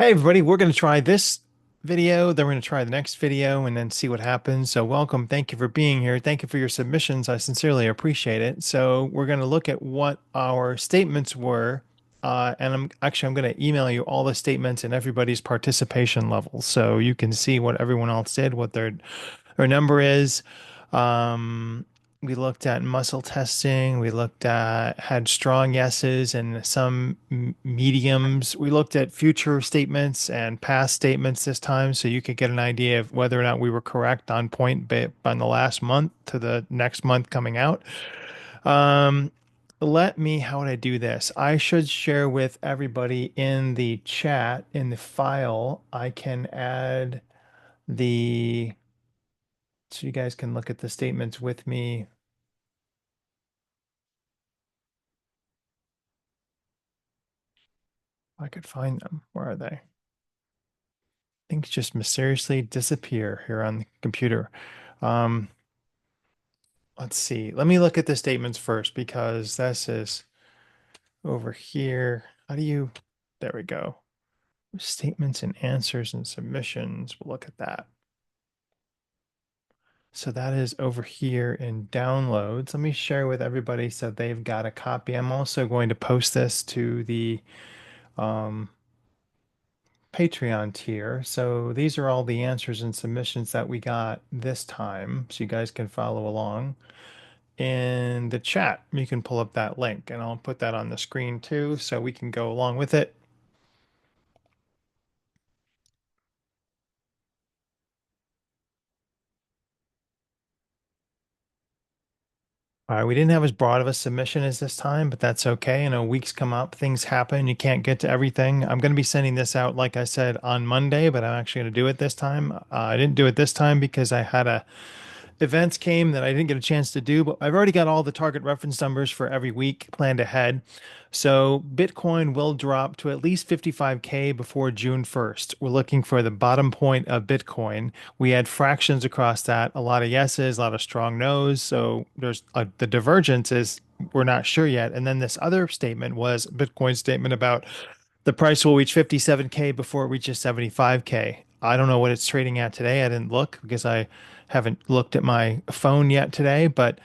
Hey everybody, we're going to try this video, then we're going to try the next video and then see what happens. So welcome. Thank you for being here. Thank you for your submissions. I sincerely appreciate it. So we're going to look at what our statements were. And I'm going to email you all the statements and everybody's participation levels. So you can see what everyone else did, what their number is. Um, we looked at muscle testing. We looked at had strong yeses and some mediums. We looked at future statements and past statements this time, so you could get an idea of whether or not we were correct on point on the last month to the next month coming out. Um, how would I do this? I should share with everybody in the chat in the file. I can add the so you guys can look at the statements with me. I could find them. Where are they? Things just mysteriously disappear here on the computer. Um, let's see. Let me look at the statements first because this is over here. How do you? There we go. Statements and answers and submissions. We'll look at that. So that is over here in downloads. Let me share with everybody so they've got a copy. I'm also going to post this to the um, Patreon tier. So these are all the answers and submissions that we got this time. So you guys can follow along. In the chat, you can pull up that link and I'll put that on the screen too so we can go along with it. We didn't have as broad of a submission as this time, but that's okay. You know, weeks come up, things happen. You can't get to everything. I'm going to be sending this out, like I said, on Monday, but I'm actually going to do it this time. I didn't do it this time because I had a events came that I didn't get a chance to do, but I've already got all the target reference numbers for every week planned ahead. So Bitcoin will drop to at least 55K before June 1st. We're looking for the bottom point of Bitcoin. We had fractions across that, a lot of yeses, a lot of strong nos. So there's the divergence is we're not sure yet. And then this other statement was Bitcoin's statement about the price will reach 57K before it reaches 75K. I don't know what it's trading at today. I didn't look because I haven't looked at my phone yet today, but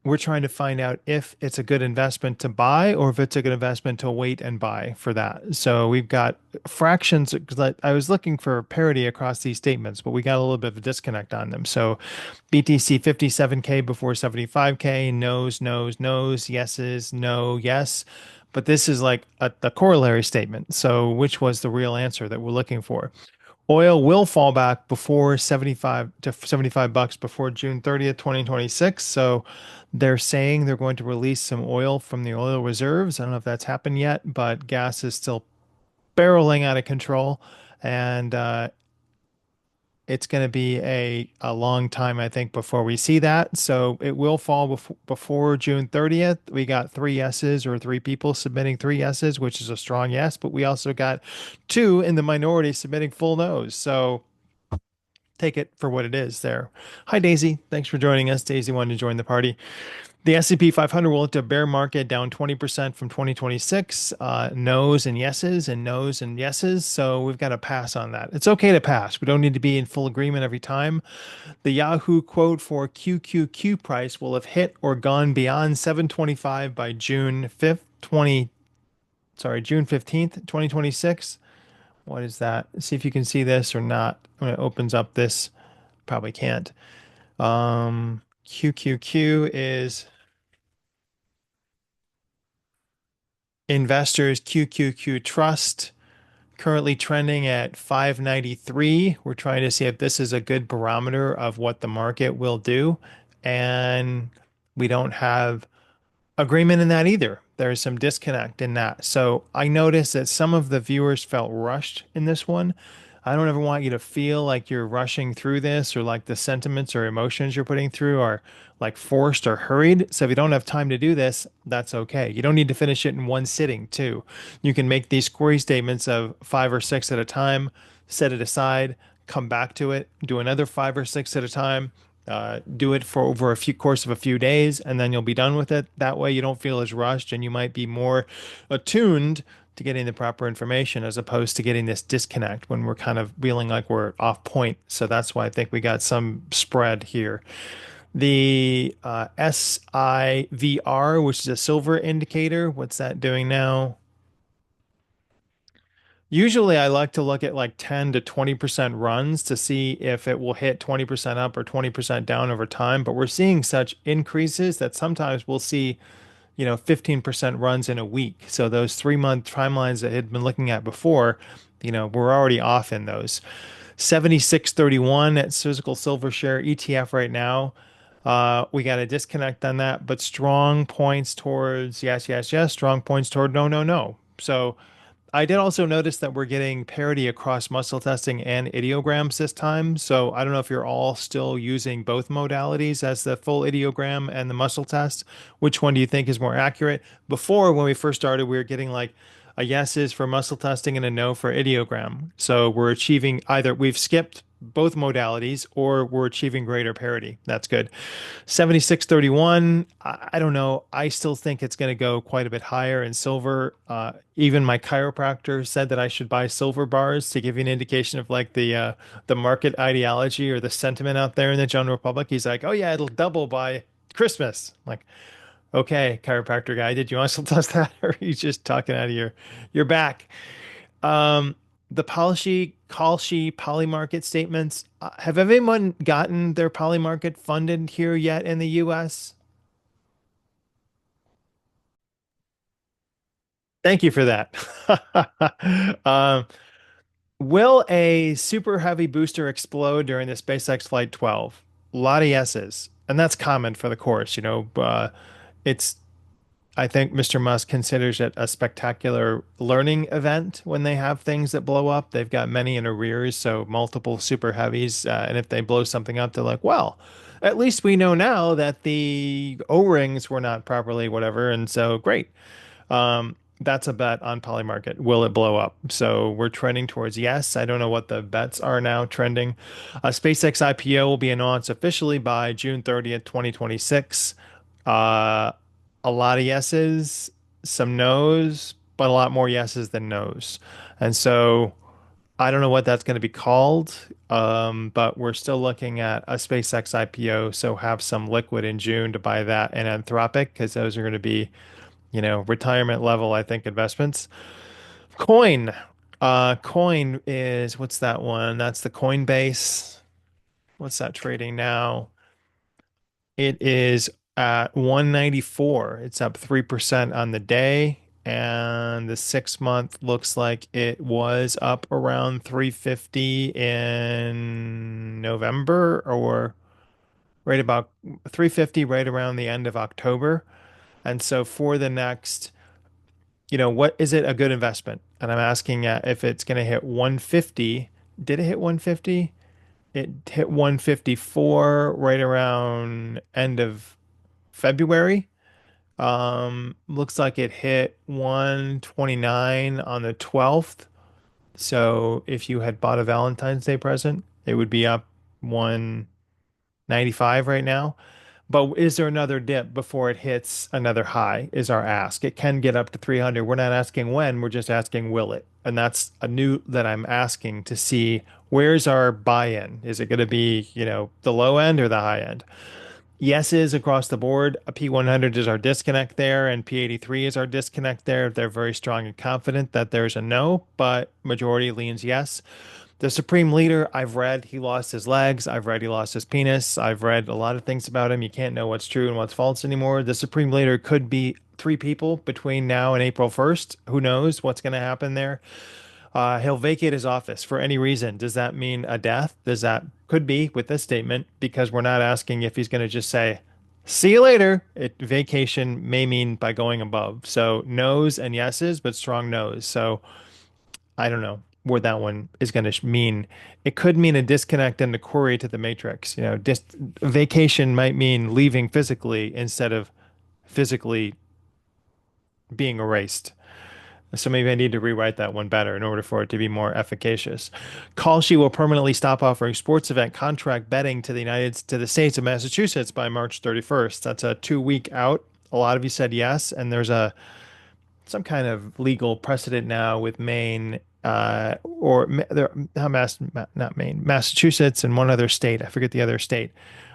we're trying to find out if it's a good investment to buy or if it's a good investment to wait and buy for that. So we've got fractions. I was looking for parity across these statements, but we got a little bit of a disconnect on them. So BTC 57K before 75K, no's, no's, no's, yeses, no, yes. But this is like a corollary statement. So which was the real answer that we're looking for? Oil will fall back before 75 to 75 bucks before June 30th, 2026. So they're saying they're going to release some oil from the oil reserves. I don't know if that's happened yet, but gas is still barreling out of control. And it's going to be a long time, I think, before we see that. So it will fall before June 30th. We got three yeses or three people submitting three yeses, which is a strong yes, but we also got two in the minority submitting full no's. So take it for what it is there. Hi, Daisy. Thanks for joining us. Daisy wanted to join the party. The S&P 500 will look to a bear market down 20% from 2026. No's and yeses and no's and yeses. So we've got to pass on that. It's okay to pass. We don't need to be in full agreement every time. The Yahoo quote for QQQ price will have hit or gone beyond 725 by June 15th, 2026. What is that? See if you can see this or not when it opens up this. Probably can't. QQQ is investors QQQ Trust, currently trending at 593. We're trying to see if this is a good barometer of what the market will do. And we don't have agreement in that either. There's some disconnect in that. So I noticed that some of the viewers felt rushed in this one. I don't ever want you to feel like you're rushing through this or like the sentiments or emotions you're putting through are like forced or hurried. So if you don't have time to do this, that's okay. You don't need to finish it in one sitting, too. You can make these query statements of five or six at a time, set it aside, come back to it, do another five or six at a time, do it for over a few course of a few days, and then you'll be done with it. That way, you don't feel as rushed, and you might be more attuned to getting the proper information as opposed to getting this disconnect when we're kind of feeling like we're off point. So that's why I think we got some spread here. The SIVR, which is a silver indicator, what's that doing now? Usually I like to look at like 10 to 20% runs to see if it will hit 20% up or 20% down over time. But we're seeing such increases that sometimes we'll see 15% runs in a week. So those 3 month timelines that I had been looking at before, we're already off in those. 76.31 at physical silver share ETF right now. We got a disconnect on that, but strong points towards yes, yes, yes, strong points toward no, no, no. So I did also notice that we're getting parity across muscle testing and ideograms this time. So I don't know if you're all still using both modalities as the full ideogram and the muscle test. Which one do you think is more accurate? Before, when we first started, we were getting like a yes is for muscle testing and a no for ideogram. So we're achieving either we've skipped both modalities or we're achieving greater parity. That's good. 76.31, I don't know. I still think it's going to go quite a bit higher in silver. Even my chiropractor said that I should buy silver bars to give you an indication of like the market ideology or the sentiment out there in the general public. He's like, "Oh yeah, it'll double by Christmas." I'm like, okay, chiropractor guy, did you also test that, or are you just talking out of your back? Um, the policy call sheet poly market statements. Have everyone gotten their poly market funded here yet in the US? Thank you for that. Um, will a super heavy booster explode during the SpaceX Flight 12? A lot of yeses, and that's common for the course. It's I think Mr. Musk considers it a spectacular learning event when they have things that blow up. They've got many in arrears, so multiple super heavies. And if they blow something up, they're like, well, at least we know now that the O-rings were not properly whatever. And so great. That's a bet on Polymarket. Will it blow up? So we're trending towards yes. I don't know what the bets are now trending. SpaceX IPO will be announced officially by June 30th, 2026. Uh, a lot of yeses, some nos, but a lot more yeses than nos. And so I don't know what that's going to be called, but we're still looking at a SpaceX IPO. So have some liquid in June to buy that and Anthropic because those are going to be, retirement level, I think, investments. Coin. Coin is what's that one? That's the Coinbase. What's that trading now? It is at 194. It's up 3% on the day. And the 6 month looks like it was up around 350 in November or right about 350 right around the end of October. And so for the next, what is it a good investment? And I'm asking if it's going to hit 150. Did it hit 150? It hit 154 right around end of February. Looks like it hit 129 on the 12th. So if you had bought a Valentine's Day present, it would be up 195 right now. But is there another dip before it hits another high? Is our ask. It can get up to 300. We're not asking when, we're just asking will it? And that's a new that I'm asking to see where's our buy-in? Is it going to be, the low end or the high end? Yeses across the board. A P100 is our disconnect there, and P83 is our disconnect there. They're very strong and confident that there's a no, but majority leans yes. The Supreme Leader, I've read he lost his legs. I've read he lost his penis. I've read a lot of things about him. You can't know what's true and what's false anymore. The Supreme Leader could be three people between now and April 1st. Who knows what's going to happen there? He'll vacate his office for any reason. Does that mean a death? Does that could be with this statement because we're not asking if he's going to just say, see you later. Vacation may mean by going above. So no's and yeses, but strong no's. So I don't know where that one is going to mean. It could mean a disconnect and a query to the matrix. Vacation might mean leaving physically instead of physically being erased. So maybe I need to rewrite that one better in order for it to be more efficacious. Kalshi will permanently stop offering sports event contract betting to the states of Massachusetts by March 31st. That's a 2 week out. A lot of you said yes, and there's a some kind of legal precedent now with Maine or not not Maine, Massachusetts and one other state. I forget the other state.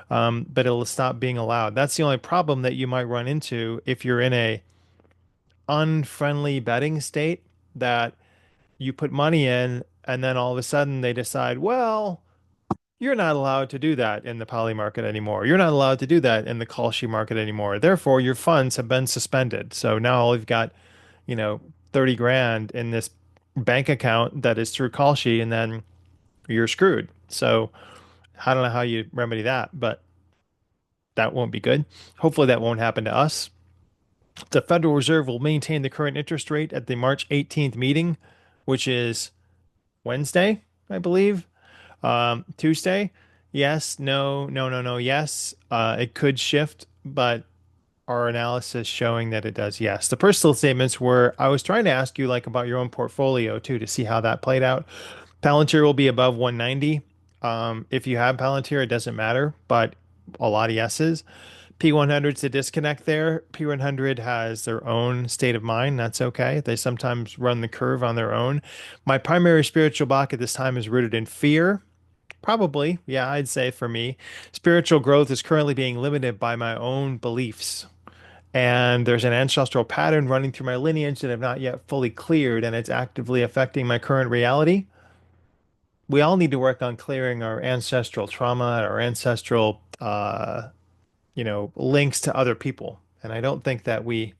But it'll stop being allowed. That's the only problem that you might run into if you're in a unfriendly betting state that you put money in and then all of a sudden they decide, well, you're not allowed to do that in the poly market anymore. You're not allowed to do that in the call sheet market anymore. Therefore, your funds have been suspended. So now all you've got, you know, 30 grand in this bank account that is through call sheet, and then you're screwed. So I don't know how you remedy that, but that won't be good. Hopefully that won't happen to us. The Federal Reserve will maintain the current interest rate at the March 18th meeting, which is Wednesday, I believe. Tuesday, yes, no, no, no, no, yes. It could shift, but our analysis showing that it does, yes. The personal statements were, I was trying to ask you like about your own portfolio too, to see how that played out. Palantir will be above 190. If you have Palantir, it doesn't matter, but a lot of yeses. P100's a disconnect there. P100 has their own state of mind. That's okay. They sometimes run the curve on their own. My primary spiritual block at this time is rooted in fear. Probably, yeah, I'd say for me, spiritual growth is currently being limited by my own beliefs. And there's an ancestral pattern running through my lineage that I've not yet fully cleared, and it's actively affecting my current reality. We all need to work on clearing our ancestral trauma, our ancestral, links to other people. And I don't think that we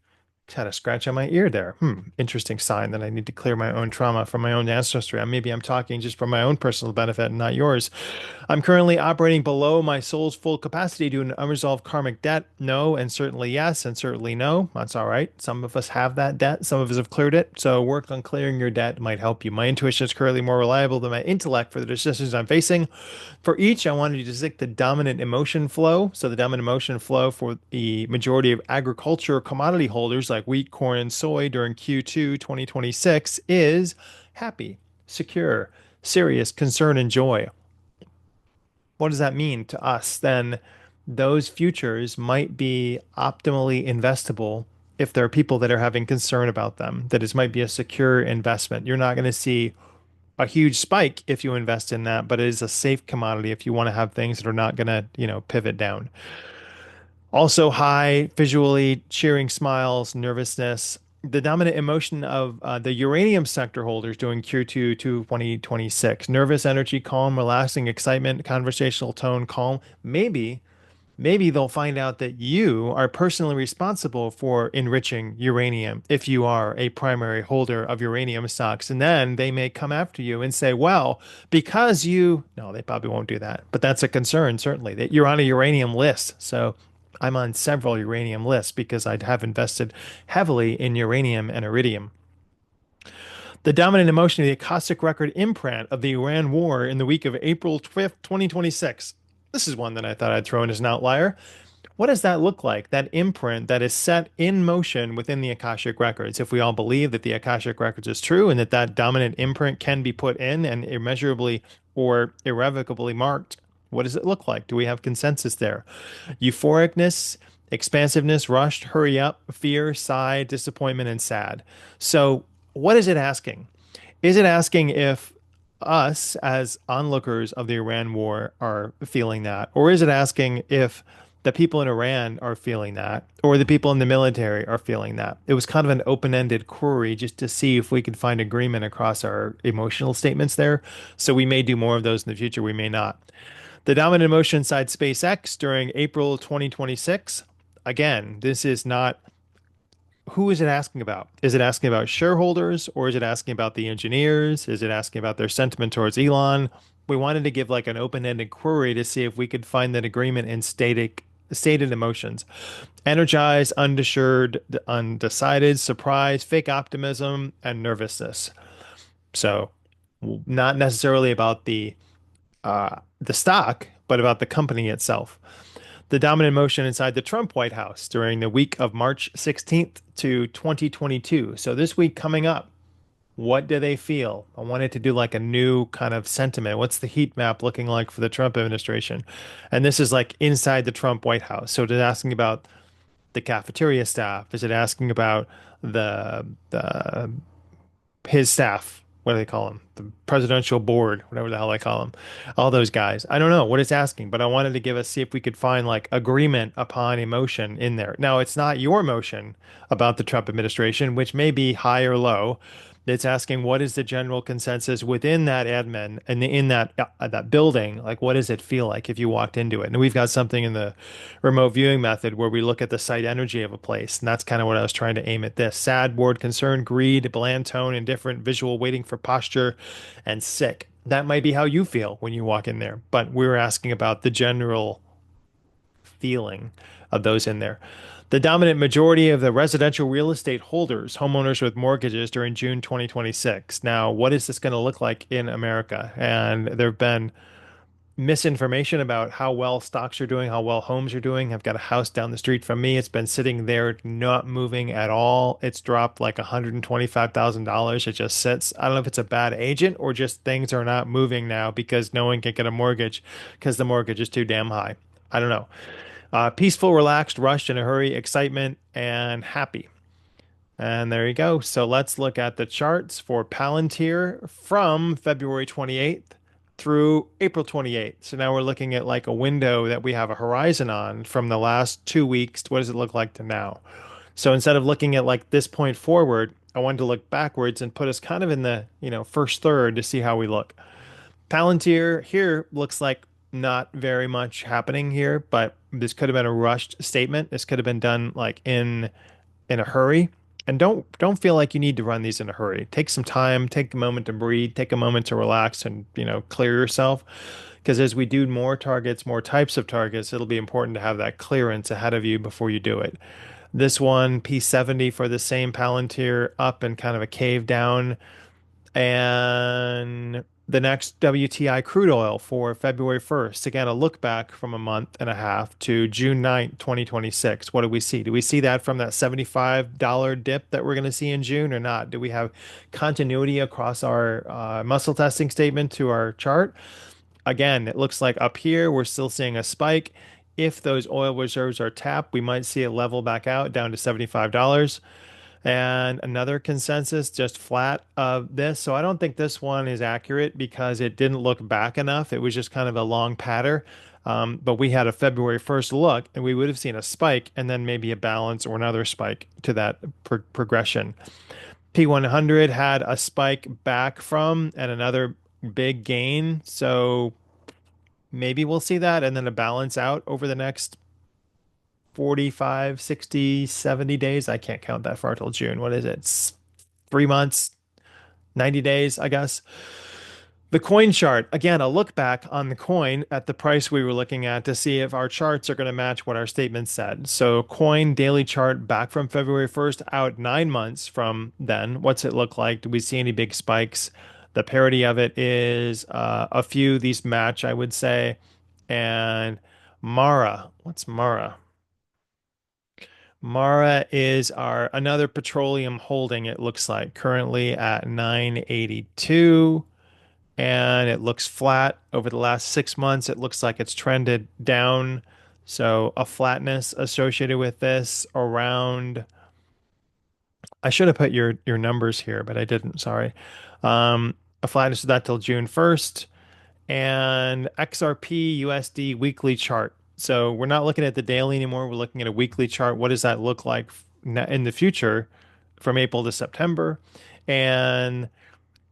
had a scratch on my ear there. Interesting sign that I need to clear my own trauma from my own ancestry. Maybe I'm talking just for my own personal benefit and not yours. I'm currently operating below my soul's full capacity due to an unresolved karmic debt. No, and certainly yes, and certainly no. That's all right. Some of us have that debt. Some of us have cleared it. So work on clearing your debt might help you. My intuition is currently more reliable than my intellect for the decisions I'm facing. For each, I wanted to stick the dominant emotion flow. So the dominant emotion flow for the majority of agriculture commodity holders like wheat, corn, and soy during Q2 2026 is happy, secure, serious, concern, and joy. What does that mean to us? Then those futures might be optimally investable if there are people that are having concern about them, that it might be a secure investment. You're not going to see a huge spike if you invest in that, but it is a safe commodity if you want to have things that are not going to, pivot down. Also, high visually cheering smiles, nervousness. The dominant emotion of the uranium sector holders during Q2 2026. Nervous energy, calm, relaxing, excitement, conversational tone, calm. Maybe they'll find out that you are personally responsible for enriching uranium if you are a primary holder of uranium stocks. And then they may come after you and say, well, because no, they probably won't do that. But that's a concern, certainly, that you're on a uranium list. So I'm on several uranium lists because I have invested heavily in uranium and iridium. The dominant emotion of the Akashic Record imprint of the Iran war in the week of April 5th, 2026. This is one that I thought I'd throw in as an outlier. What does that look like? That imprint that is set in motion within the Akashic Records. If we all believe that the Akashic Records is true and that that dominant imprint can be put in and immeasurably or irrevocably marked, what does it look like? Do we have consensus there? Euphoricness, expansiveness, rushed, hurry up, fear, sigh, disappointment, and sad. So, what is it asking? Is it asking if us as onlookers of the Iran war are feeling that? Or is it asking if the people in Iran are feeling that, or the people in the military are feeling that? It was kind of an open-ended query just to see if we could find agreement across our emotional statements there. So we may do more of those in the future, we may not. The dominant emotion inside SpaceX during April 2026. Again, this is not who is it asking about? Is it asking about shareholders or is it asking about the engineers? Is it asking about their sentiment towards Elon? We wanted to give like an open-ended query to see if we could find that agreement in stated emotions. Energized, undeterred, undecided, surprise, fake optimism, and nervousness. So not necessarily about the stock, but about the company itself. The dominant motion inside the Trump White House during the week of March 16th to 2022. So this week coming up, what do they feel? I wanted to do like a new kind of sentiment. What's the heat map looking like for the Trump administration? And this is like inside the Trump White House. So it is asking about the cafeteria staff? Is it asking about the his staff. What do they call them? The presidential board, whatever the hell they call them. All those guys. I don't know what it's asking, but I wanted to give us see if we could find like agreement upon emotion in there. Now, it's not your emotion about the Trump administration, which may be high or low. It's asking what is the general consensus within that admin and in that building. Like, what does it feel like if you walked into it? And we've got something in the remote viewing method where we look at the site energy of a place, and that's kind of what I was trying to aim at. This sad, bored, concerned, greed, bland tone, indifferent, visual, waiting for posture, and sick. That might be how you feel when you walk in there, but we were asking about the general feeling of those in there. The dominant majority of the residential real estate holders, homeowners with mortgages during June 2026. Now, what is this going to look like in America? And there have been misinformation about how well stocks are doing, how well homes are doing. I've got a house down the street from me. It's been sitting there not moving at all. It's dropped like $125,000. It just sits. I don't know if it's a bad agent or just things are not moving now because no one can get a mortgage because the mortgage is too damn high. I don't know. Peaceful, relaxed, rushed, in a hurry, excitement, and happy. And there you go. So let's look at the charts for Palantir from February 28th through April 28th. So now we're looking at like a window that we have a horizon on from the last 2 weeks. What does it look like to now? So instead of looking at like this point forward, I wanted to look backwards and put us kind of in the, first third to see how we look. Palantir here looks like not very much happening here, but this could have been a rushed statement. This could have been done like in a hurry. And don't feel like you need to run these in a hurry. Take some time, take a moment to breathe, take a moment to relax and, clear yourself. Because as we do more targets, more types of targets, it'll be important to have that clearance ahead of you before you do it. This one, P70 for the same Palantir up and kind of a cave down. And the next WTI crude oil for February 1st. Again, a look back from a month and a half to June 9th, 2026. What do we see? Do we see that from that $75 dip that we're going to see in June or not? Do we have continuity across our muscle testing statement to our chart? Again, it looks like up here, we're still seeing a spike. If those oil reserves are tapped, we might see it level back out down to $75. And another consensus, just flat of this. So I don't think this one is accurate because it didn't look back enough. It was just kind of a long pattern. But we had a February 1st look and we would have seen a spike and then maybe a balance or another spike to that progression. P100 had a spike back from and another big gain. So maybe we'll see that and then a balance out over the next 45, 60, 70 days. I can't count that far till June. What is it? It's 3 months, 90 days, I guess. The coin chart, again, a look back on the coin at the price we were looking at to see if our charts are going to match what our statement said. So, coin daily chart back from February 1st out 9 months from then. What's it look like? Do we see any big spikes? The parity of it is a few. These match, I would say. And Mara, what's Mara? Mara is our another petroleum holding, it looks like, currently at 982, and it looks flat over the last 6 months. It looks like it's trended down. So a flatness associated with this around, I should have put your numbers here, but I didn't, sorry. A flatness of that till June 1st and XRP USD weekly chart. So we're not looking at the daily anymore. We're looking at a weekly chart. What does that look like in the future from April to September? And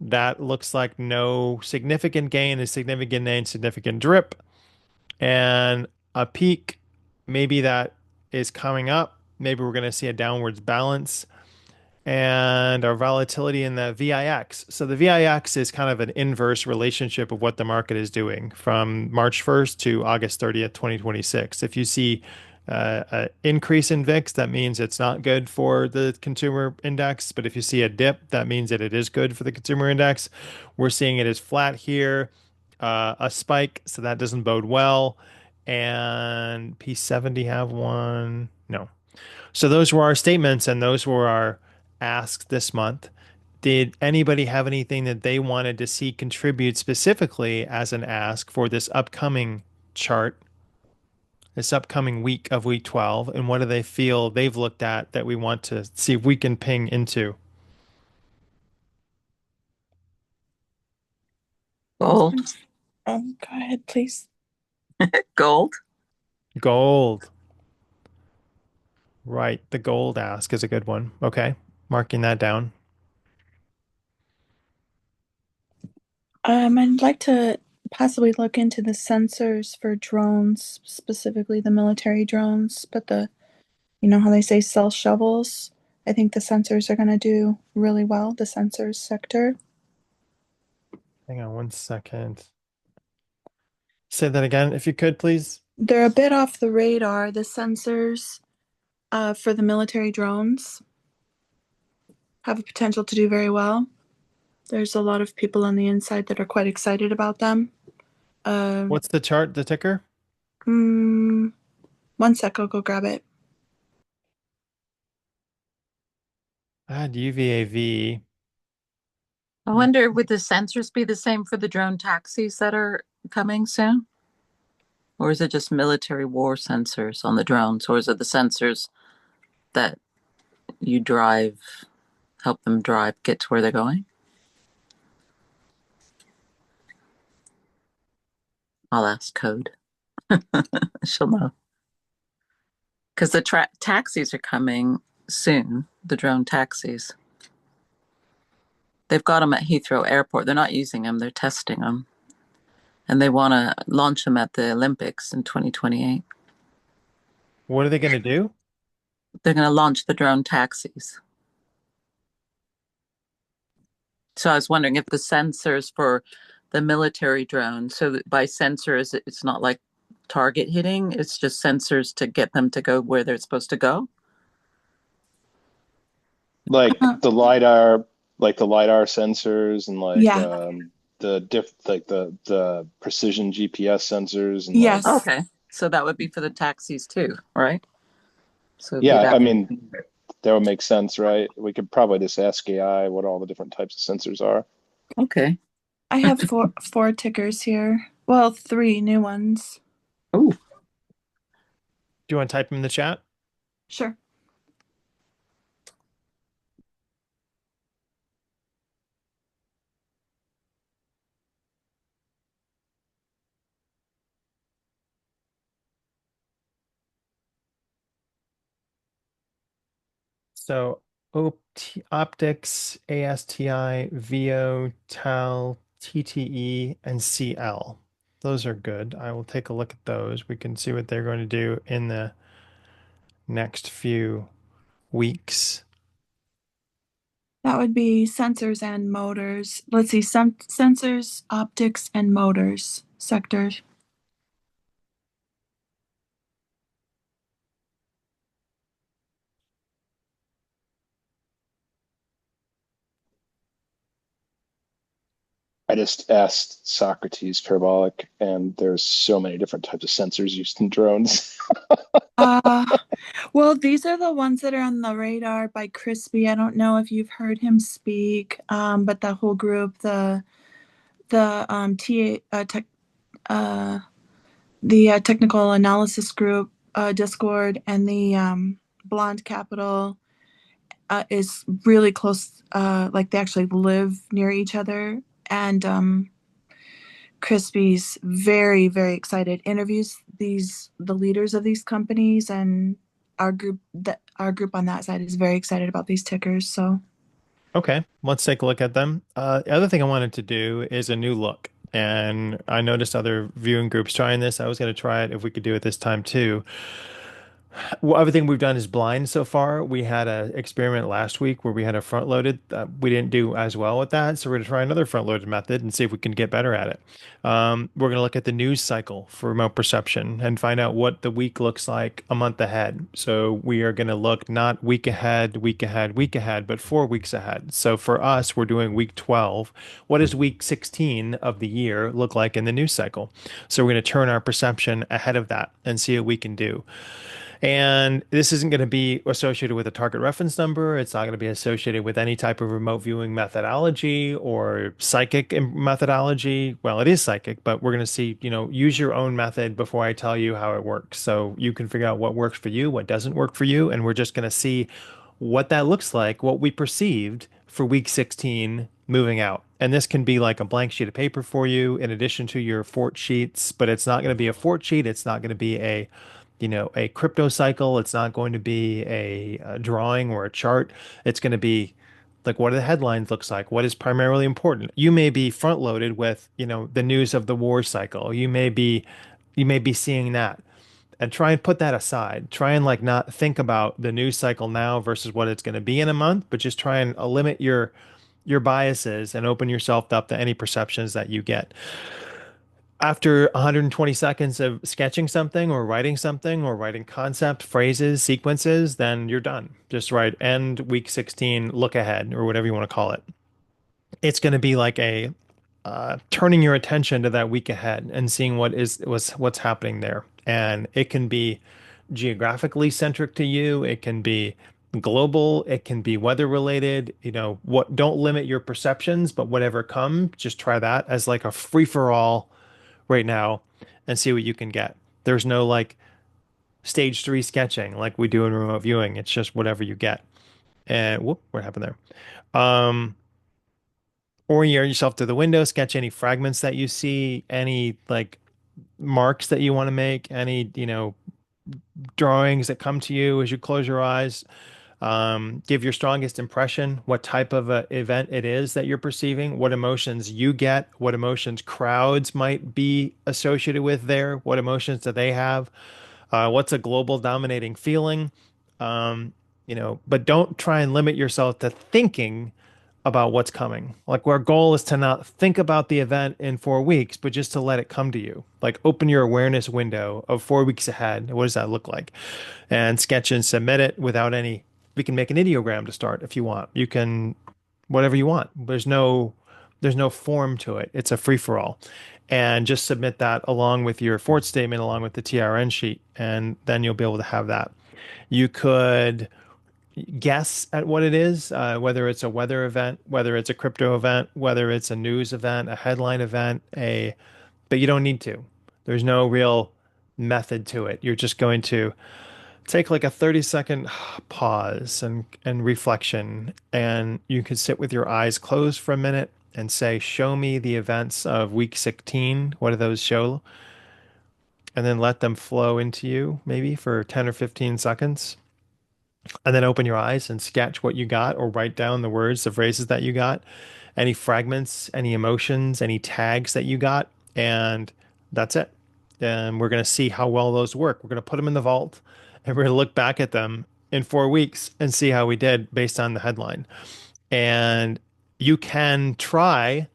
that looks like no significant gain, a significant gain, significant drip, and a peak. Maybe that is coming up. Maybe we're going to see a downwards balance and our volatility in the VIX. So the VIX is kind of an inverse relationship of what the market is doing from March 1st to August 30th, 2026. If you see an increase in VIX, that means it's not good for the consumer index. But if you see a dip, that means that it is good for the consumer index. We're seeing it as flat here, a spike, so that doesn't bode well. And P70 have one? No. So those were our statements and those were our asks this month. Did anybody have anything that they wanted to see contribute specifically as an ask for this upcoming chart? this upcoming week of week 12, and what do they feel they've looked at that we want to see if we can ping into? Gold. Go ahead, please. Gold. Gold. Right. The gold ask is a good one. Okay. Marking that down. I'd like to possibly look into the sensors for drones, specifically the military drones, but you know how they say sell shovels? I think the sensors are going to do really well, the sensors sector. Hang on one second. Say that again, if you could, please. They're a bit off the radar, the sensors for the military drones have a potential to do very well. There's a lot of people on the inside that are quite excited about them. Uh, What's the chart, the ticker? mm, one sec, I'll go grab it. Add UVAV. I wonder, would the sensors be the same for the drone taxis that are coming soon? Or is it just military war sensors on the drones? Or is it the sensors that you drive, help them drive, get to where they're going? I'll ask Code. She'll know. Because the taxis are coming soon, the drone taxis. They've got them at Heathrow Airport. They're not using them, they're testing them. And they want to launch them at the Olympics in 2028. What are they going to do? They're going to launch the drone taxis. So I was wondering if the sensors for the military drones, so that by sensors, it's not like target hitting, it's just sensors to get them to go where they're supposed to go. Like Uh, the lidar sensors and yeah, the precision GPS sensors and like yes. Okay. So that would be for the taxis too, right? So it'd be yeah, that. I mean that would make sense, right? We could probably just ask AI what all the different types of sensors are. Okay. I have four tickers here. Well, three new ones. Oh, Do you want to type them in the chat? Sure. So optics, ASTI, VO, TAL, TTE, and CL. Those are good. I will take a look at those. We can see what they're going to do in the next few weeks. That would be sensors and motors. Let's see, some sensors, optics, and motors sector. I just asked Socrates Parabolic, and there's so many different types of sensors used in drones. Uh, well, these are the ones that are on the radar by Crispy. I don't know if you've heard him speak, but the whole group, the T tech the technical analysis group Discord and the Blonde Capital is really close. Like they actually live near each other, and Crispy's very very excited. Interviews the leaders of these companies, and our group on that side is very excited about these tickers. So Okay, let's take a look at them. The other thing I wanted to do is a new look. And I noticed other viewing groups trying this. I was going to try it if we could do it this time too. Well, everything we've done is blind so far. We had an experiment last week where we had a front loaded. We didn't do as well with that, so we're going to try another front loaded method and see if we can get better at it. We're going to look at the news cycle for remote perception and find out what the week looks like a month ahead. So we are going to look not week ahead, week ahead, week ahead, but 4 weeks ahead. So for us, we're doing week 12. What does week 16 of the year look like in the news cycle? So we're going to turn our perception ahead of that and see what we can do. And this isn't going to be associated with a target reference number. It's not going to be associated with any type of remote viewing methodology or psychic methodology. Well, it is psychic, but we're going to see, use your own method before I tell you how it works. So you can figure out what works for you, what doesn't work for you. And we're just going to see what that looks like, what we perceived for week 16 moving out. And this can be like a blank sheet of paper for you in addition to your fort sheets, but it's not going to be a fort sheet. It's not going to be a crypto cycle. It's not going to be a drawing or a chart. It's going to be like what are the headlines looks like? What is primarily important? You may be front loaded with, the news of the war cycle. You may be seeing that and try and put that aside. Try and like not think about the news cycle now versus what it's going to be in a month, but just try and limit your biases and open yourself up to any perceptions that you get. After 120 seconds of sketching something or writing concept, phrases, sequences, then you're done. Just write end week 16, look ahead, or whatever you want to call it. It's going to be like a turning your attention to that week ahead and seeing what's happening there. And it can be geographically centric to you. It can be global. It can be weather related. What, don't limit your perceptions, but whatever comes, just try that as like a free for all right now and see what you can get. There's no like stage three sketching like we do in remote viewing. It's just whatever you get. And whoop, what happened there? Orient yourself to the window, sketch any fragments that you see, any like marks that you want to make, any, drawings that come to you as you close your eyes. Give your strongest impression, what type of a event it is that you're perceiving, what emotions you get, what emotions crowds might be associated with there, what emotions do they have, what's a global dominating feeling. But don't try and limit yourself to thinking about what's coming. Like our goal is to not think about the event in 4 weeks, but just to let it come to you. Like open your awareness window of 4 weeks ahead. What does that look like? And sketch and submit it without any. We can make an ideogram to start if you want. You can whatever you want. There's no form to it. It's a free for all. And just submit that along with your Fort statement, along with the TRN sheet, and then you'll be able to have that. You could guess at what it is, whether it's a weather event, whether it's a crypto event, whether it's a news event, a headline event, but you don't need to. There's no real method to it. You're just going to take like a 30-second pause and reflection, and you could sit with your eyes closed for a minute and say, show me the events of week 16. What do those show? And then let them flow into you maybe for 10 or 15 seconds. And then open your eyes and sketch what you got or write down the words, the phrases that you got, any fragments, any emotions, any tags that you got. And that's it. And we're going to see how well those work. We're going to put them in the vault and we're going to look back at them in 4 weeks and see how we did based on the headline. And you can try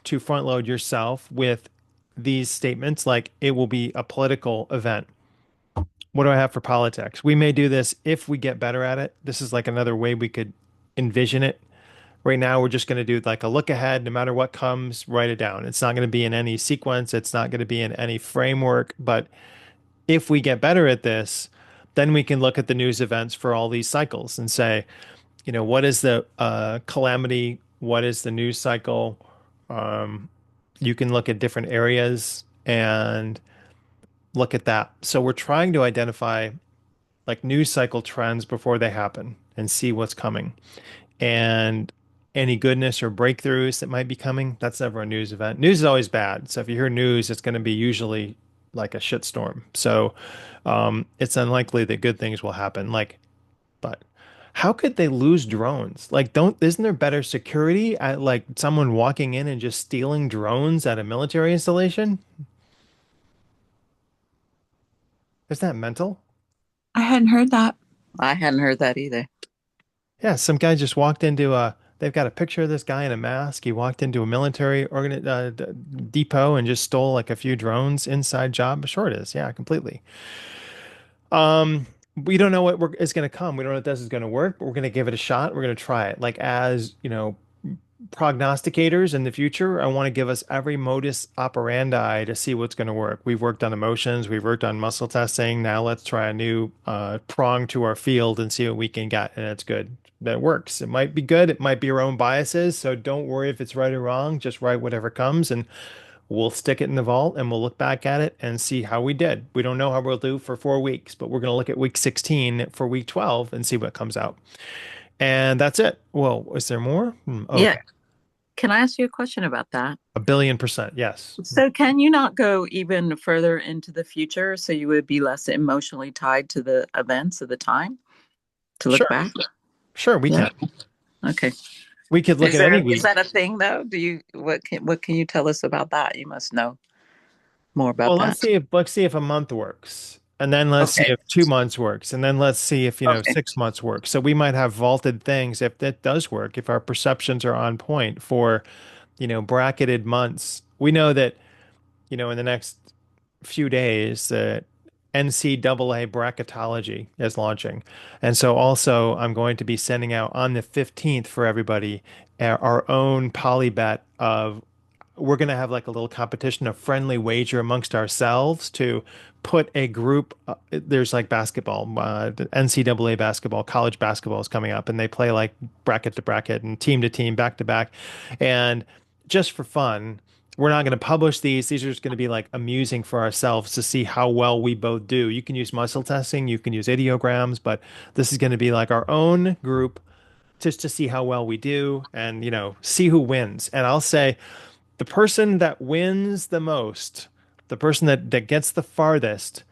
to front load yourself with these statements like it will be a political event. What do I have for politics? We may do this if we get better at it. This is like another way we could envision it. Right now, we're just going to do like a look ahead. No matter what comes, write it down. It's not going to be in any sequence. It's not going to be in any framework. But if we get better at this, then we can look at the news events for all these cycles and say, what is the calamity? What is the news cycle? You can look at different areas and look at that. So we're trying to identify like news cycle trends before they happen and see what's coming. And any goodness or breakthroughs that might be coming, that's never a news event. News is always bad. So if you hear news, it's going to be usually like a shitstorm. So it's unlikely that good things will happen. But how could they lose drones? Like, isn't there better security at like someone walking in and just stealing drones at a military installation? Is that mental? I hadn't heard that. I hadn't heard that either. Yeah, some guy just walked into they've got a picture of this guy in a mask. He walked into a military depot and just stole like a few drones inside job. Sure it is. Yeah, completely. We don't know is going to come. We don't know if this is going to work, but we're going to give it a shot. We're going to try it. Like as, prognosticators in the future. I want to give us every modus operandi to see what's going to work. We've worked on emotions, we've worked on muscle testing. Now let's try a new prong to our field and see what we can get. And it's good. That works. It might be good. It might be your own biases. So don't worry if it's right or wrong. Just write whatever comes and we'll stick it in the vault and we'll look back at it and see how we did. We don't know how we'll do for 4 weeks, but we're going to look at week 16 for week 12 and see what comes out. And that's it. Well, is there more? Yeah. Okay. Can I ask you a question about that? 1 billion%. Yes. So can you not go even further into the future so you would be less emotionally tied to the events of the time to look Sure. back? Sure. We Yeah. can. Okay. We could look Is at any there is week. that a thing though? Do you what can you tell us about that? You must know more about Well, that. let's see if a month works. And then let's see Okay. if 2 months works. And then let's see if, Okay. 6 months works. So we might have vaulted things if that does work, if our perceptions are on point for, bracketed months. We know that, in the next few days, the NCAA bracketology is launching. And so also I'm going to be sending out on the 15th for everybody our own poly bet of we're going to have like a little competition, a friendly wager amongst ourselves to put a group. There's like basketball, the NCAA basketball, college basketball is coming up, and they play like bracket to bracket and team to team, back to back. And just for fun, we're not going to publish these. These are just going to be like amusing for ourselves to see how well we both do. You can use muscle testing, you can use ideograms, but this is going to be like our own group just to see how well we do and, see who wins. And I'll say, the person that wins the most, the person that gets the farthest,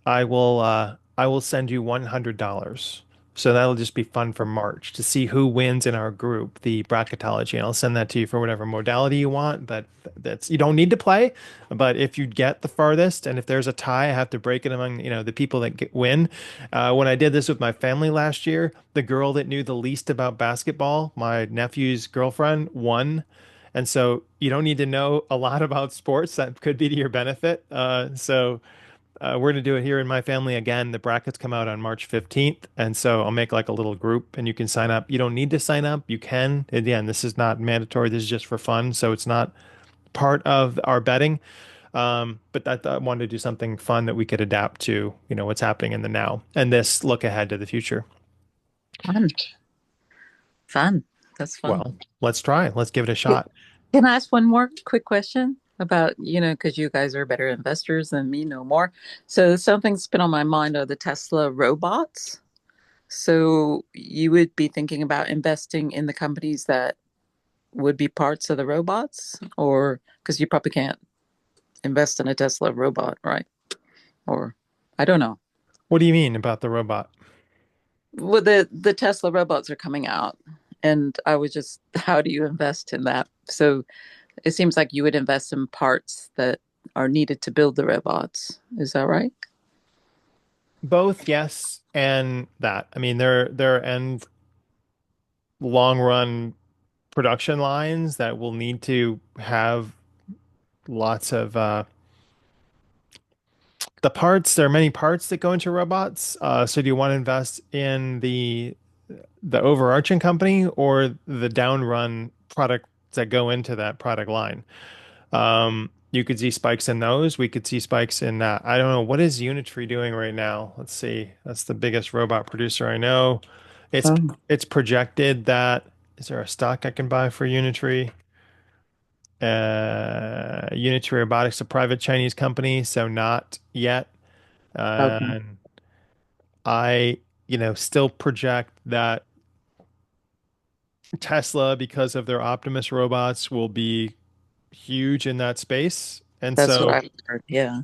I will send you $100. So that'll just be fun for March to see who wins in our group, the bracketology. And I'll send that to you for whatever modality you want. But that's you don't need to play. But if you get the farthest, and if there's a tie, I have to break it among the people that win. When I did this with my family last year, the girl that knew the least about basketball, my nephew's girlfriend, won. And so you don't need to know a lot about sports. That could be to your benefit. We're going to do it here in my family again. The brackets come out on March 15th. And so I'll make like a little group and you can sign up. You don't need to sign up. You can. Again, this is not mandatory. This is just for fun. So it's not part of our betting. But I wanted to do something fun that we could adapt to, what's happening in the now and this look ahead to the future. Fun. Fun. That's fun. Well, let's try. Let's give it a shot. Can I ask one more quick question about, because you guys are better investors than me, no more. So something's been on my mind are the Tesla robots. So you would be thinking about investing in the companies that would be parts of the robots, or because you probably can't invest in a Tesla robot, right? Or I don't know. What do you mean about the robot? Well, the Tesla robots are coming out, and I was just, how do you invest in that? So it seems like you would invest in parts that are needed to build the robots. Is that right? Both yes and that. I mean, there are end long run production lines that will need to have lots of the parts. There are many parts that go into robots. So do you want to invest in the overarching company or the down run products that go into that product line? You could see spikes in those. We could see spikes in that. I don't know. What is Unitree doing right now? Let's see. That's the biggest robot producer I know. It's Oh, it's projected that is there a stock I can buy for Unitree? Unitree Robotics, a private Chinese company, so not yet. okay. And I, still project that Tesla, because of their Optimus robots, will be huge in that space. And That's what so I heard. Yeah.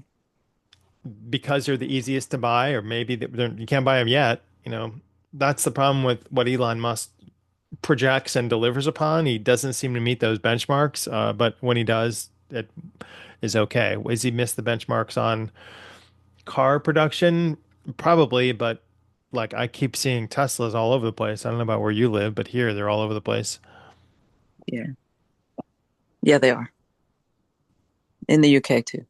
because they're the easiest to buy, or maybe you can't buy them yet. That's the problem with what Elon Musk projects and delivers upon. He doesn't seem to meet those benchmarks, but when he does, it is okay. Has he missed the benchmarks on car production? Probably, but like I keep seeing Teslas all over the place. I don't know about where you live, but here they're all over the place. Yeah. Yeah, they are. In the UK too.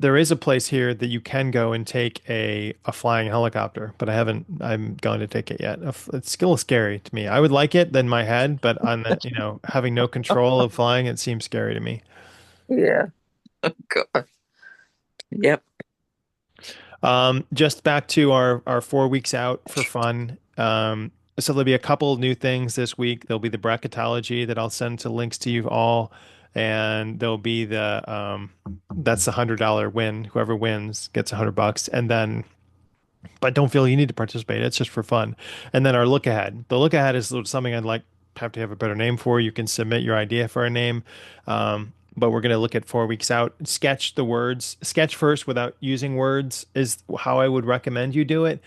There is a place here that you can go and take a flying helicopter, but I haven't. I'm going to take it yet. It's still scary to me. I would like it in my head, but on the, having no control of flying, it seems scary to me. Yeah. Oh, God. Yep. Just back to our 4 weeks out for fun. So there'll be a couple new things this week. There'll be the bracketology that I'll send to links to you all, and there'll be the that's the $100 win. Whoever wins gets $100, and then but don't feel you need to participate. It's just for fun. And then our look ahead. The look ahead is something I'd like have to have a better name for. You can submit your idea for a name. But we're going to look at 4 weeks out. Sketch the words. Sketch first without using words is how I would recommend you do it.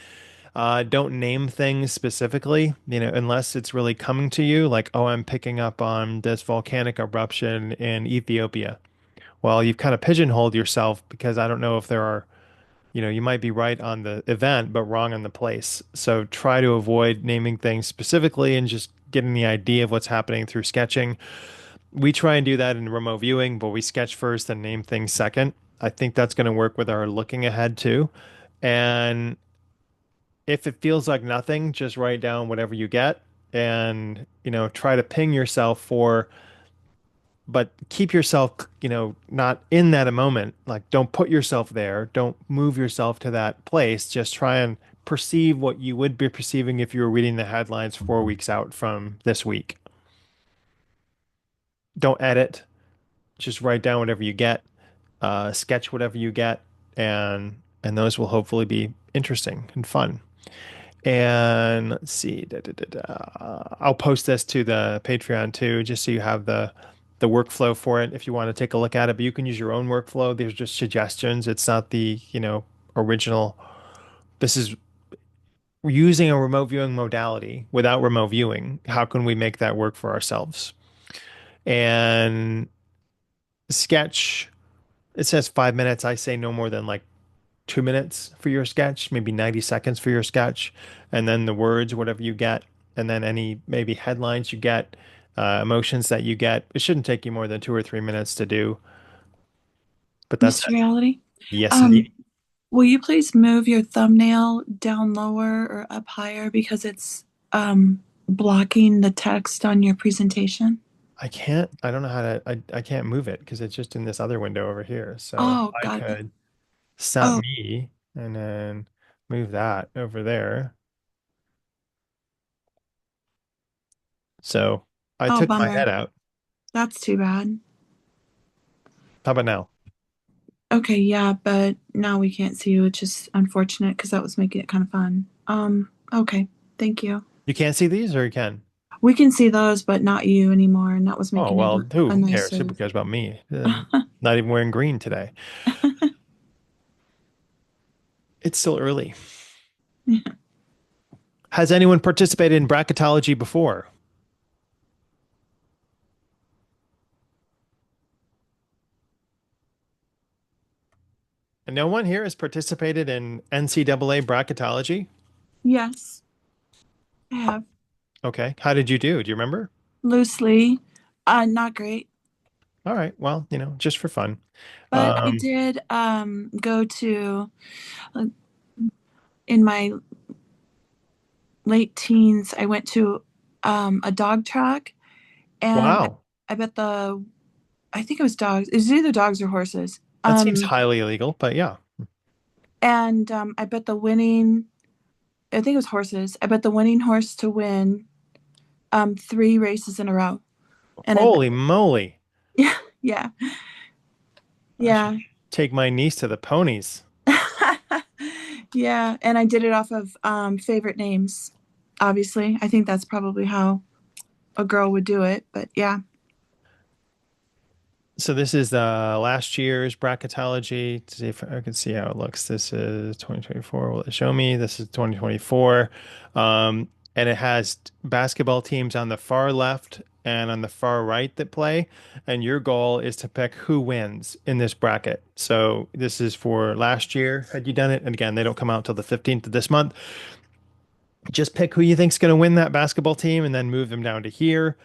Don't name things specifically, unless it's really coming to you, like, oh, I'm picking up on this volcanic eruption in Ethiopia. Well, you've kind of pigeonholed yourself because I don't know if there are you might be right on the event, but wrong on the place. So try to avoid naming things specifically and just getting the idea of what's happening through sketching. We try and do that in remote viewing, but we sketch first and name things second. I think that's going to work with our looking ahead too. And if it feels like nothing, just write down whatever you get and, try to ping yourself for but keep yourself, not in that moment. Like, don't put yourself there. Don't move yourself to that place. Just try and perceive what you would be perceiving if you were reading the headlines 4 weeks out from this week. Don't edit. Just write down whatever you get. Sketch whatever you get, and those will hopefully be interesting and fun. And let's see, I'll post this to the Patreon too, just so you have the workflow for it if you want to take a look at it. But you can use your own workflow. There's just suggestions. It's not the, original. This is using a remote viewing modality without remote viewing. How can we make that work for ourselves? And sketch, it says 5 minutes. I say no more than like 2 minutes for your sketch, maybe 90 seconds for your sketch, and then the words, whatever you get, and then any maybe headlines you get, emotions that you get. It shouldn't take you more than 2 or 3 minutes to do, but that's Mr. it. Reality, Yes, um, indeed. will you please move your thumbnail down lower or up higher because it's blocking the text on your presentation? I don't know how to, I can't move it because it's just in this other window over here. So Oh, I got it. could set Oh, me and then move that over there. So I oh, took my bummer. head out. That's too bad. How about now? Okay, yeah, but now we can't see you, which is unfortunate because that was making it kind of fun. Okay, thank you. You can't see these or you can? We can see those, but not you anymore, and that was Oh, making it well, a who cares? Who nicer. cares about me? Not even wearing green today. It's still early. Has anyone participated in bracketology before? And no one here has participated in NCAA bracketology? Yes, I have Okay. How did you do? Do you remember? loosely. Not great, All right. Well, just for fun. but I Um, did go to uh, in my late teens. I went to a dog track, and wow. I bet I think it was dogs. It was either dogs or horses. That seems highly illegal, but yeah. And I bet the winning. I think it was horses. I bet the winning horse to win 3 races in a row. And I bet, Holy moly. yeah, yeah, I should yeah. take my niece to the ponies. Yeah, and I did it off of favorite names. Obviously, I think that's probably how a girl would do it. But yeah, So this is the last year's bracketology to see if I can see how it looks. This is 2024. Will it show me? This is 2024. And it has basketball teams on the far left and on the far right that play. And your goal is to pick who wins in this bracket. So this is for last year. Had you done it? And again, they don't come out till the 15th of this month. Just pick who you think's going to win that basketball team and then move them down to here.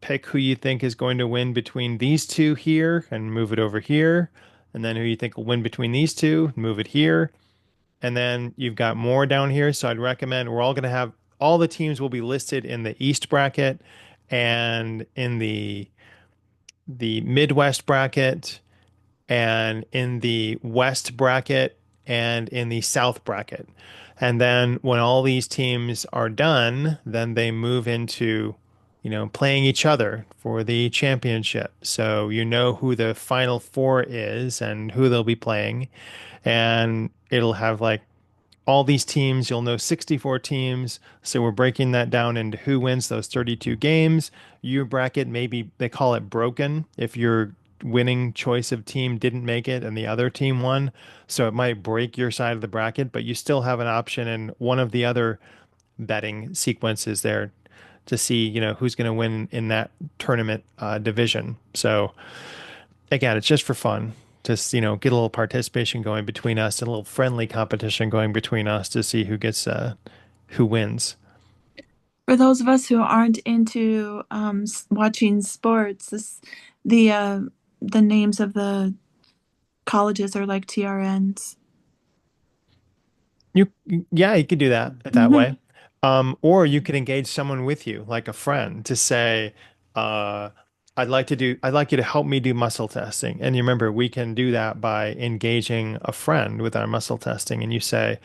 Pick who you think is going to win between these two here and move it over here. and then who you think will win between these two, move it here. And then you've got more down here. So I'd recommend we're all going to have all the teams will be listed in the East bracket and in the Midwest bracket and in the West bracket and in the South bracket. And then when all these teams are done, then they move into, playing each other for the championship. So you know who the final four is and who they'll be playing. And it'll have like all these teams, you'll know 64 teams. So we're breaking that down into who wins those 32 games. Your bracket, maybe they call it broken if your winning choice of team didn't make it and the other team won. So it might break your side of the bracket, but you still have an option in one of the other betting sequences there to see, who's going to win in that tournament division. So again, it's just for fun. Just, get a little participation going between us and a little friendly competition going between us to see who gets who wins. For those of us who aren't into watching sports, the uh, the names of the colleges are like TRNs. You yeah, you could do that way. Or you could engage someone with you, like a friend, to say, uh, I'd like you to help me do muscle testing. And you remember, we can do that by engaging a friend with our muscle testing. And you say,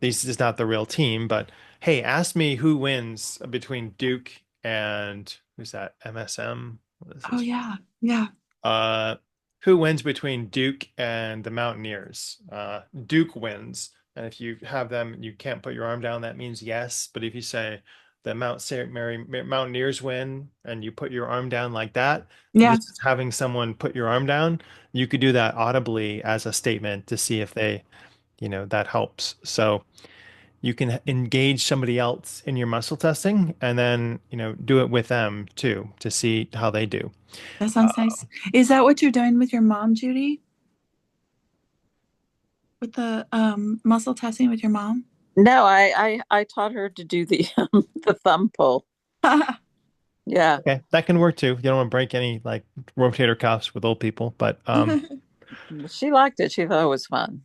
this is not the real team, but hey, ask me who wins between Duke and who's that? MSM? What is Oh this? yeah, yeah, Uh, who wins between Duke and the Mountaineers? Duke wins. And if you have them, you can't put your arm down, that means yes. But if you say the Mount St. Mary Mountaineers win and you put your arm down like that, yeah. this is having someone put your arm down. You could do that audibly as a statement to see if they, that helps. So you can engage somebody else in your muscle testing and then, do it with them too to see how they do. That sounds nice. Is that what you're doing with your mom, Judy? With the muscle testing with your mom? No, I taught her to do the the thumb pull. Yeah. Okay, that can work too. You don't want to break any like rotator cuffs with old people, but She liked it. She thought it was fun.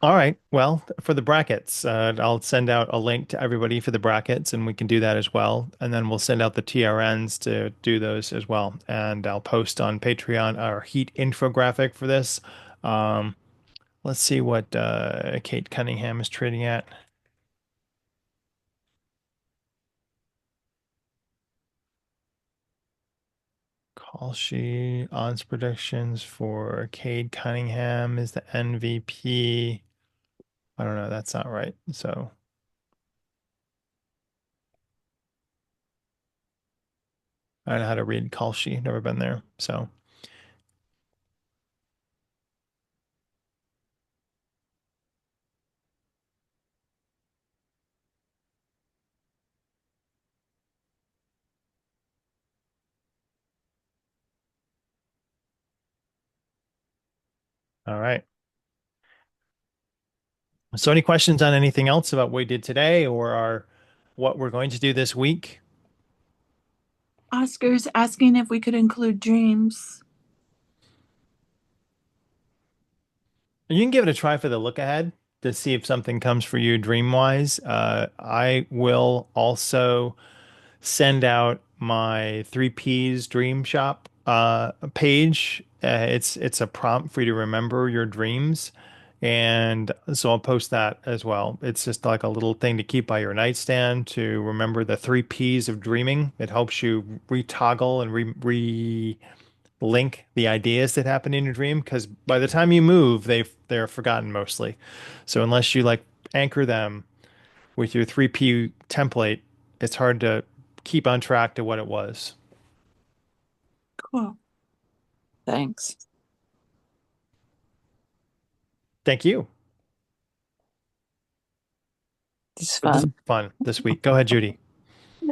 all right. Well, for the brackets, I'll send out a link to everybody for the brackets, and we can do that as well. And then we'll send out the TRNs to do those as well. And I'll post on Patreon our heat infographic for this. Um, let's see what Kate Cunningham is trading at. Call she odds predictions for Cade Cunningham is the MVP. I don't know. That's not right. So I don't know how to read Kalshi. Never been there. So all right. So any questions on anything else about what we did today or what we're going to do this week? Oscar's asking if we could include dreams. You can give it a try for the look ahead to see if something comes for you dream wise. I will also send out my three P's dream shop page. It's a prompt for you to remember your dreams. And so I'll post that as well. It's just like a little thing to keep by your nightstand to remember the three P's of dreaming. It helps you retoggle and link the ideas that happen in your dream because by the time you move, they're forgotten mostly. So unless you like anchor them with your 3P template, it's hard to keep on track to what it was. Cool. Thanks. Thank you. It's But this is fun. fun this week. Go ahead, Judy.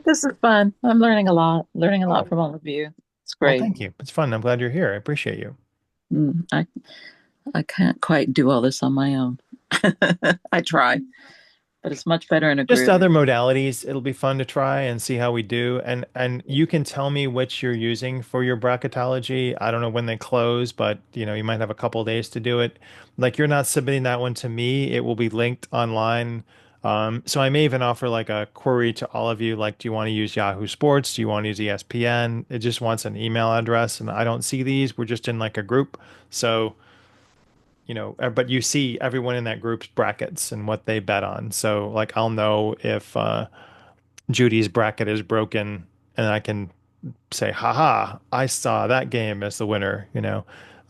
This is fun. I'm learning a lot Oh, from all of you. It's well, great. thank you. It's fun. I'm glad you're here. I appreciate you. I can't quite do all this on my own. I try. But it's much better in a Just group. other modalities. It'll be fun to try and see how we do. And you can tell me which you're using for your bracketology. I don't know when they close, but you might have a couple days to do it. Like you're not submitting that one to me. It will be linked online. So I may even offer like a query to all of you, like, do you want to use Yahoo Sports? Do you want to use ESPN? It just wants an email address, and I don't see these. We're just in like a group. So but you see everyone in that group's brackets and what they bet on. So like I'll know if Judy's bracket is broken and I can say, haha, I saw that game as the winner.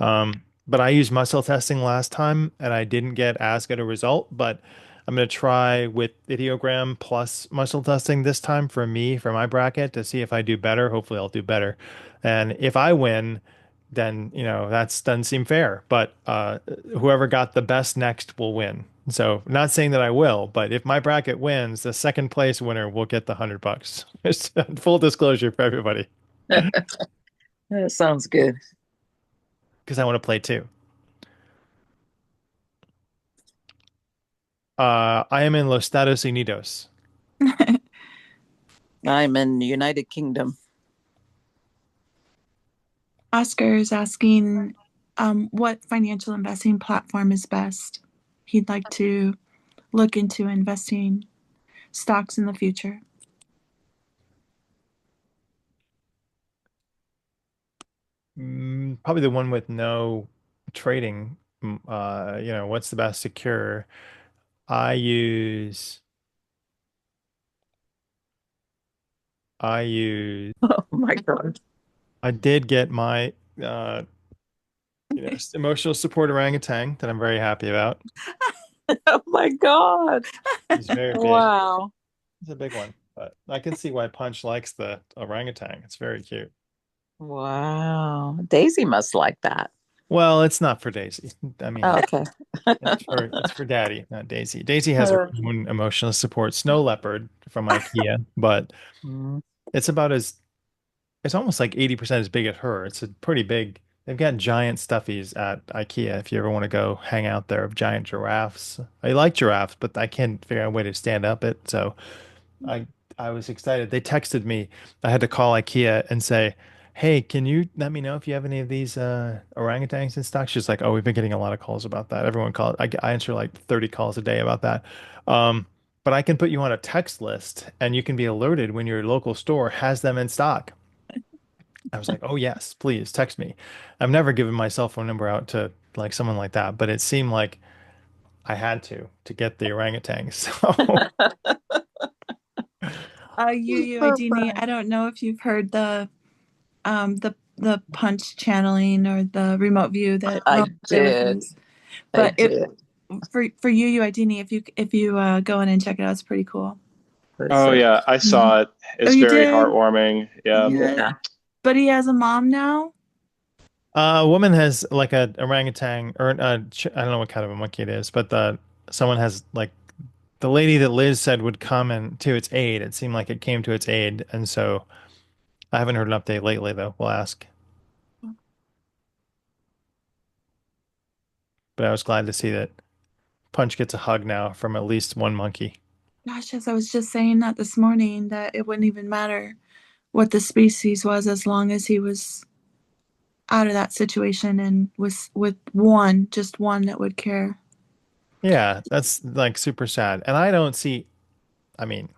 But I used muscle testing last time and I didn't get as good a result, but I'm going to try with ideogram plus muscle testing this time for me, for my bracket to see if I do better. Hopefully I'll do better. And if I win, then, that's doesn't seem fair, but whoever got the best next will win. So not saying that I will, but if my bracket wins, the second place winner will get the $100. Just full disclosure for everybody. That sounds good. Because I want to play too. I am in Los Estados Unidos. I'm in the United Kingdom. Oscar is asking what financial investing platform is best. He'd like to look into investing stocks in the future. Probably the one with no trading. What's the best secure? I use, I use, Oh my God. I did get my, uh, emotional support orangutan that I'm very happy about. Oh my God. It's very big. Wow. It's a big one, but I can see why Punch likes the orangutan. It's very cute. Wow. Daisy must like that. Well, it's not for Daisy. I Oh, mean, okay. it's for Daddy, not Daisy. Daisy has her own emotional support snow leopard from IKEA, but Mm. it's about as it's almost like 80% as big as her. It's a pretty big. They've got giant stuffies at IKEA if you ever want to go hang out there of giant giraffes. I like giraffes, but I can't figure out a way to stand up it. So I I was excited. They texted me. I had to call IKEA and say, "Hey, can you let me know if you have any of these orangutans in stock?" She's like, "Oh, we've been getting a lot of calls about that. Everyone calls. I answer like 30 calls a day about that. Um, but I can put you on a text list and you can be alerted when your local store has them in stock." I was like, "Oh yes, please text me." I've never given my cell phone number out to like someone like that, but it seemed like I had to get the orangutans. So UUIDini, I don't know if you've heard the punch channeling or the remote view that I Ron did. uses. I But if did. for UUIDini, if you go in and check it out, it's pretty cool. Oh Listen. yeah, I Yeah. saw it. Oh, It's you very did? heartwarming. Yeah. Yeah. Yeah. But he has a mom now? A woman has like a orangutan, or I don't know what kind of a monkey it is, but someone has like the lady that Liz said would come and to its aid. It seemed like it came to its aid, and so I haven't heard an update lately, though. We'll ask. But I was glad to see that Punch gets a hug now from at least one monkey. Gosh, as I was just saying that this morning, that it wouldn't even matter what the species was as long as he was out of that situation and was with one, just one that would care. Yeah, that's like super sad. And I don't see, I mean,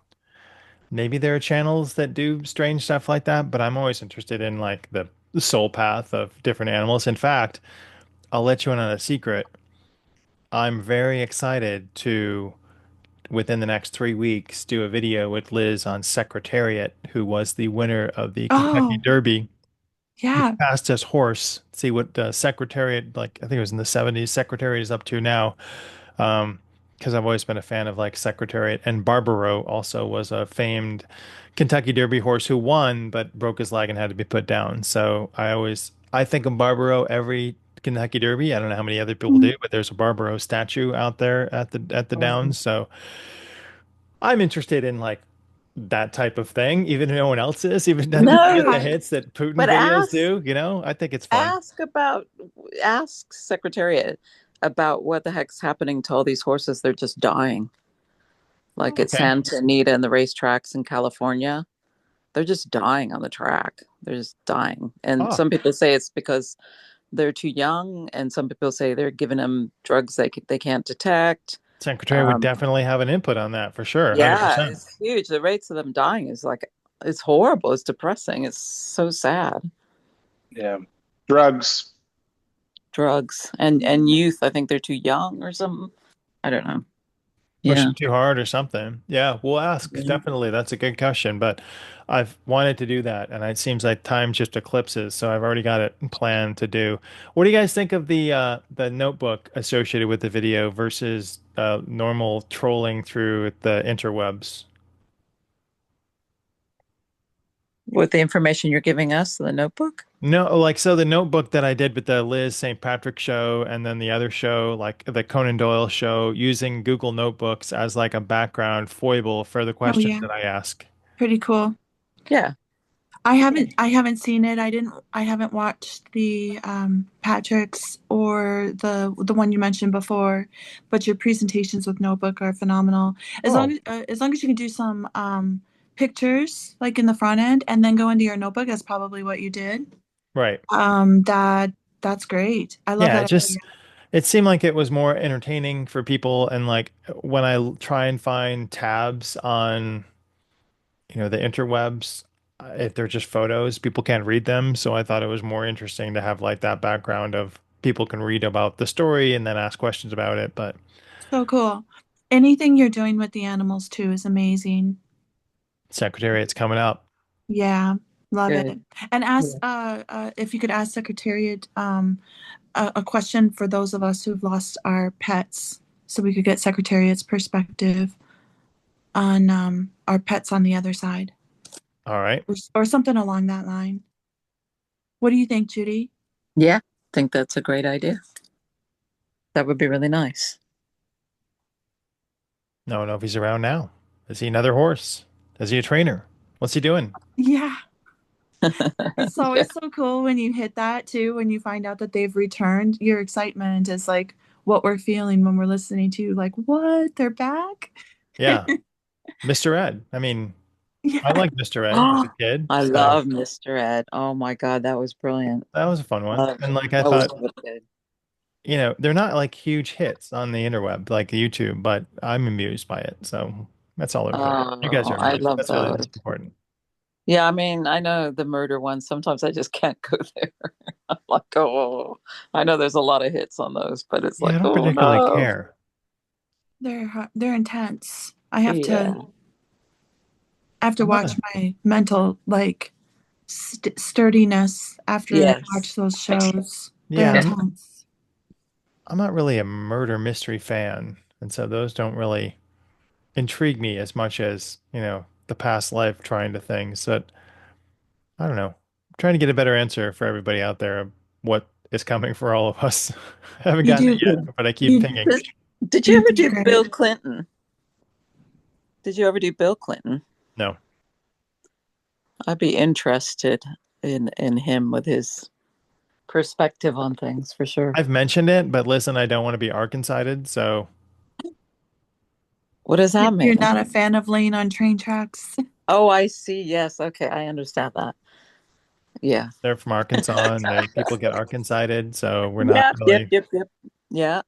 maybe there are channels that do strange stuff like that, but I'm always interested in like the soul path of different animals. In fact, I'll let you in on a secret. I'm very excited to, within the next 3 weeks, do a video with Liz on Secretariat, who was the winner of the Kentucky Oh, Derby, the yeah. fastest horse. See what Secretariat, like I think it was in the 70s, Secretariat is up to now. Um, because I've always been a fan of like Secretariat. And Barbaro also was a famed Kentucky Derby horse who won, but broke his leg and had to be put down. So I think of Barbaro every Kentucky Derby. I don't know how many other people do, but there's a Barbaro statue out there at the Downs. So I'm interested in like that type of thing, even if no one else is, even it doesn't get the No, hits that Putin but videos do, I think it's fun. ask about ask Secretariat about what the heck's happening to all these horses. They're just dying. like Oh, at okay. Santa Anita and the racetracks in California. They're just dying on the track. They're just dying. And Oh, some people say it's because they're too young, and some people say they're giving them drugs they can't detect. Secretary would Um, definitely have an input on that for sure. yeah, 100%. it's huge. The rates of them dying is like it's horrible. It's depressing. It's so sad. Yeah. Drugs. Drugs and youth. I think they're too young or something. I don't know. Yeah. Pushing too hard or something. Yeah, we'll ask. Yeah. Definitely. That's a good question. But I've wanted to do that, and it seems like time just eclipses. So I've already got it planned to do. What do you guys think of the notebook associated with the video versus normal trolling through the interwebs? With the information you're giving us, the notebook. No, like so the notebook that I did with the Liz St. Patrick show and then the other show, like the Conan Doyle show, using Google Notebooks as like a background foible for the Oh questions yeah, that I ask. pretty cool. Yeah. I haven't seen it. I haven't watched the Patrick's or the one you mentioned before, but your presentations with Notebook are phenomenal. Oh, As long as you can do some pictures like in the front end and then go into your notebook, that's probably what you did. right. That's great. I love Yeah, that idea. it seemed like it was more entertaining for people and like when try and find tabs on, the interwebs, if they're just photos, people can't read them. So I thought it was more interesting to have like that background of people can read about the story and then ask questions about it. But So cool. Anything you're doing with the animals too is amazing. Secretariat's coming up. Yeah, love Good. it. And ask Yeah. if you could ask Secretariat a question for those of us who've lost our pets, so we could get Secretariat's perspective on our pets on the other side, All right. or something along that line. What do you think, Judy? Yeah. I think that's a great idea. That would be really nice. No, no, if he's around now. Is he another horse? Is he a trainer? What's he doing? Yeah, it's Yeah. always so cool when you hit that too, when you find out that they've returned. Your excitement is like what we're feeling when we're listening to, like, what? They're back? Yeah, Mr. Ed. I mean, I Yeah. like Mr. Ed as Oh, a kid, I so love Mr. Ed. Oh my God, that was brilliant. that was a fun one. Loved And it. like I That was thought, really good. they're not like huge hits on the interweb like YouTube, but I'm amused by it. So that's all important. You guys Oh, are I amused. love That's really those. what's important. Yeah, I mean, I know the murder ones. Sometimes I just can't go there. I'm like, oh, I know there's a lot of hits on those, but it's Yeah, I like, don't oh particularly no. care. They're intense. Yeah. I have to I'm not watch a my mental like sturdiness after I Yes. watch those shows. They're yeah, intense. I'm not really a murder mystery fan, and so those don't really intrigue me as much as, the past life trying to things. So I don't know. I'm trying to get a better answer for everybody out there of what is coming for all of us. I haven't You gotten it do yet, but I keep you thinking, Did you you ever do do great. Bill Clinton? Did you ever do Bill Clinton? no. I'd be interested in him with his perspective on things for sure. I've mentioned it, but listen, I don't want to be Arkansided, so What does that You're mean? not a fan of laying on train tracks. Oh, I see. Yes. Okay, I understand that. Yeah. they're from Arkansas and people get Arkansided, so we're not Yeah. Yep. really Yep. Yep. Yeah.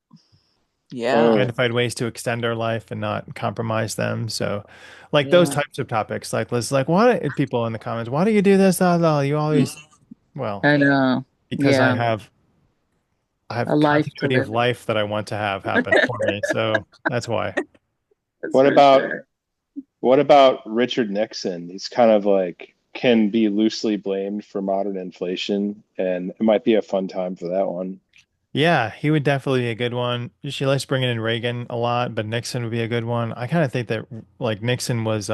Yeah. trying to Oh, find ways to extend our life and not compromise them. So, like those Yeah. types of topics, like let's like why do people in the comments, why do you do this? You always well, I know. because Yeah. I A have life to continuity of live. life that I want to have happen for me. So that's why. That's what for about sure. what about Richard Nixon? He's kind of like can be loosely blamed for modern inflation, and it might be a fun time for that one. Yeah, he would definitely be a good one. She likes bringing in Reagan a lot, but Nixon would be a good one. I kind of think that like Nixon was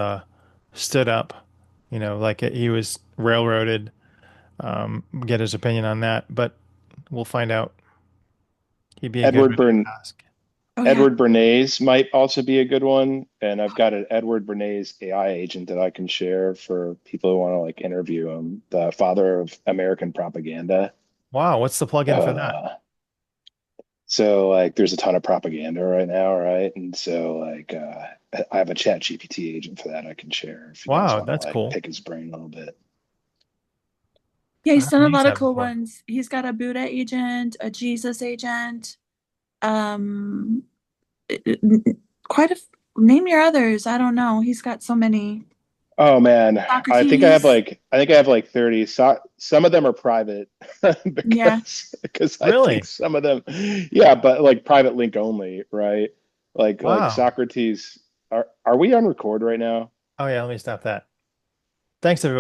stood up, like he was railroaded. Get his opinion on that, but we'll find out. He'd be a good Edward one to Burn ask. Oh yeah. Edward Bernays might also be a good one, and I've got an Edward Bernays AI agent that I can share for people who want to like interview him, the father of American propaganda. Wow, what's the plugin for that? Uh, So like there's a ton of propaganda right now, right? And so like I have a chat GPT agent for that I can share if you guys Wow, want to that's like cool. pick his brain a little bit. Yeah, I he's done haven't a used lot of that cool before. ones. He's got a Buddha agent, a Jesus agent, um, quite a name your others. I don't know. He's got so many. Oh man, Socrates. I think I have like 30. So some of them are private Yeah. because I think Really? some of them, yeah, but like private link only, right? Like Wow. Socrates. Are we on record right now? Oh yeah, let me stop that. Thanks, everyone.